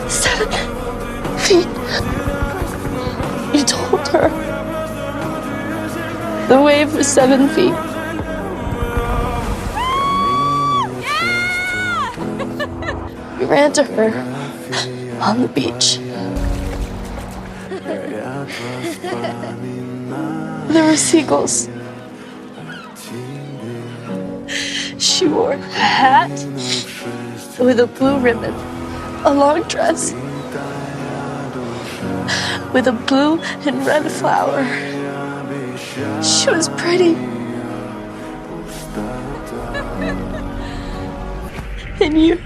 7 feet. You told her the wave was 7 feet. We ran to her on the beach. There were seagulls. She wore a hat with a blue ribbon, a long dress with a blue and red flower. She was pretty. And you